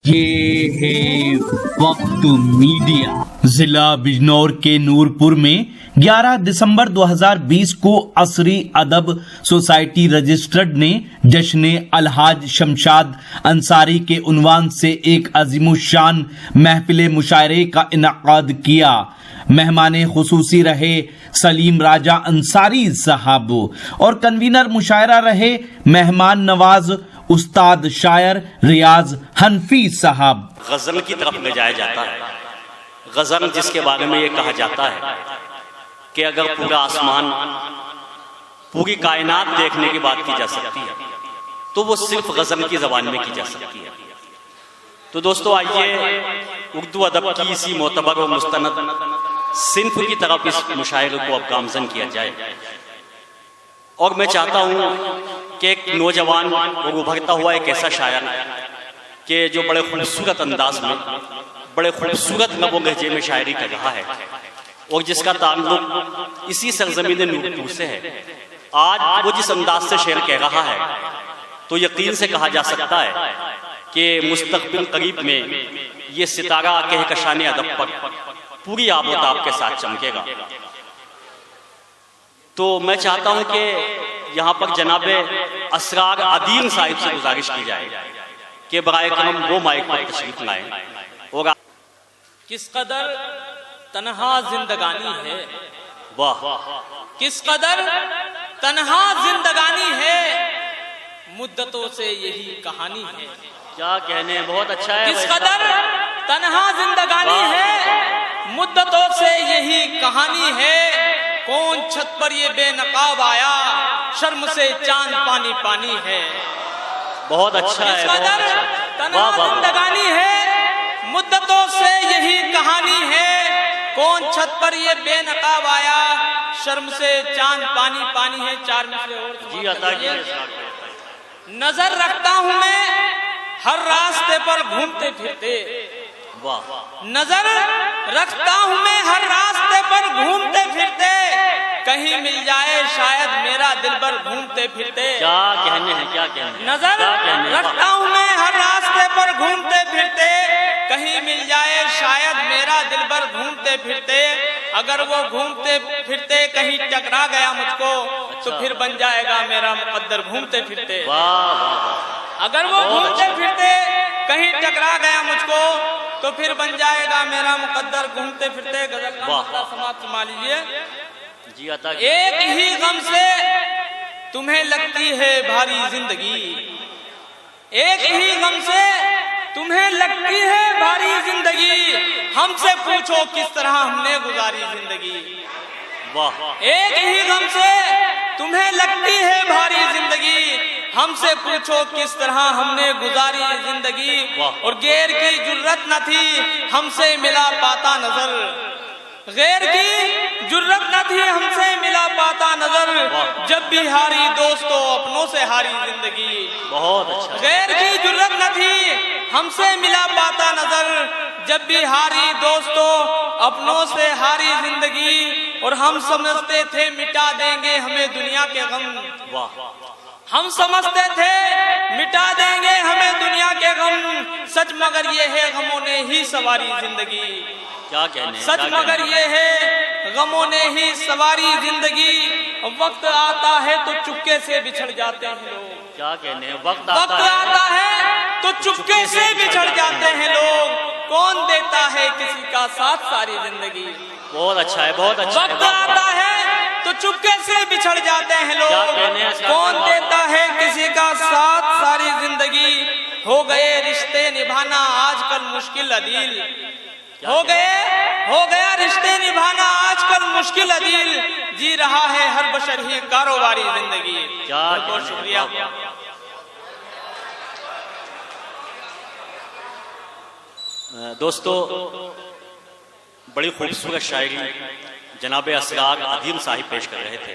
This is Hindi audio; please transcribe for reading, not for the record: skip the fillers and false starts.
ये है वक्त मीडिया। जिला बिजनौर के नूरपुर में 11 दिसंबर 2020 को असरी अदब सोसाइटी रजिस्टर्ड ने जश्न अलहाज शमशाद अंसारी के उन्वान से एक अजीमुशान महफिल मुशायरे का इनाकाद किया। मेहमान खुसूसी रहे सलीम राजा अंसारी साहब और कन्वीनर मुशायरा रहे मेहमान नवाज उस्ताद शायर रियाज हनफी साहब। गजल की तरफ ले जाया जाता है। गजल जिसके बारे में ये कहा जाता है कि अगर पूरा आसमान पूरी कायनात देखने की बात की जा सकती है तो वो सिर्फ गजल की जबान में की जा सकती है। तो दोस्तों आइए उर्दू अदब की इसी मोतबर और मुस्तनद सिंफ की तरफ इस मुशायरे को अब गामजन किया जाए। और मैं चाहता हूँ कि एक नौजवान और उभरता हुआ एक ऐसा शायर कि जो बड़े खूबसूरत अंदाज में बड़े खूबसूरत नबो लहजे में शायरी कर रहा है और जिसका ताल्लुक इसी सरजमीन नूरपुर से है, आज वो जिस अंदाज से शेर कह रहा है तो यकीन से कहा जा सकता है कि मुस्तकबिल करीब में ये सितारा कहकशान अदब पर पूरी आबोताब के साथ चमकेगा। तो मैं चाहता हूं कि यहाँ पर जनाबे असरार अदीम साहिब से गुजारिश की जाए कि बराए करम वो माइक पर तशरीफ लाएं। और किस कदर तन्हा जिंदगानी है, वाह, किस कदर तन्हा जिंदगानी है, मुद्दतों से यही कहानी है। क्या कहने, बहुत अच्छा है। किस कदर तन्हा जिंदगानी है, मुद्दतों से यही कहानी है। कौन छत पर ये बेनकाब आया, शर्म से चांद पानी पानी है। बहुत अच्छा है। किस कदर तन्हा जिंदगानी है, मुद्दतों से यही कहानी है। कौन छत पर ये बेनकाब आया, शर्म से चांद पानी पानी है। चार मिसरे और जी अता कीजिए। नजर रखता हूं मैं हर रास्ते पर घूमते फिरते, वाह, नजर रखता हूं मैं हर रास्ते पर घूमते फिरते। कहीं मिल जाए शायद मेरा दिलबर घूमते फिरते। क्या कहने हैं, क्या कहने। नजर रखता हूं मैं हर रास्ते पर घूमते फिरते। कहीं मिल जाए शायद मेरा दिलबर घूमते फिरते। अगर वो घूमते फिरते कहीं टकरा गया मुझको तो फिर बन जाएगा मेरा मुकद्दर घूमते फिरते। अगर वो घूमते फिरते कहीं टकरा गया मुझको तो फिर बन जाएगा मेरा मुकद्दर घूमते फिरते। गजल का मतलब समाप्त समा लीजिए। जी अता। एक ही गम से तुम्हें लगती है भारी जिंदगी, एक ही गम से तुम्हें लगती है भारी जिंदगी। हमसे पूछो किस तरह हमने गुजारी जिंदगी। वाह, एक ही गम से तुम्हें लगती है भारी जिंदगी। हमसे पूछो किस तरह हमने गुजारी जिंदगी। और गैर की जुर्रत न थी हमसे मिला पाता नजर, गैर की जुर्रत न थी हमसे मिला पाता नजर। जब भी हारी दोस्तों अपनों से हारी जिंदगी। बहुत अच्छा। गैर की जुर्रत न थी हमसे मिला पाता नजर। जब भी हारी दोस्तों अपनों से हारी जिंदगी। और हम समझते थे मिटा देंगे हमें दुनिया के गम, वाह, हम समझते थे मिटा देंगे हमें दुनिया के गम। सच मगर ये है गमों ने ही सवारी जिंदगी। क्या कहने। सच मगर ये है गमों ने ही सवारी जिंदगी। वक्त आता है तो चुपके से बिछड़ जाते हैं लोग। क्या कहने। वक्त आता है तो चुपके से बिछड़ जाते हैं लोग। कौन देता है किसी का साथ सारी जिंदगी। बहुत अच्छा है, बहुत अच्छा। वक्त आता है तो चुपके से बिछड़ जाते हैं लोग। कौन देता है किसी का साथ सारी जिंदगी। हो गए रिश्ते निभाना आजकल मुश्किल अदील, हो गया रिश्ते निभाना आजकल मुश्किल अदील। जी रहा है हर बशर ही कारोबारी जिंदगी। बहुत शुक्रिया। दोस्तों बड़ी खूबसूरत शायरी जनाबे असरार अदीम साहिब पेश कर रहे थे।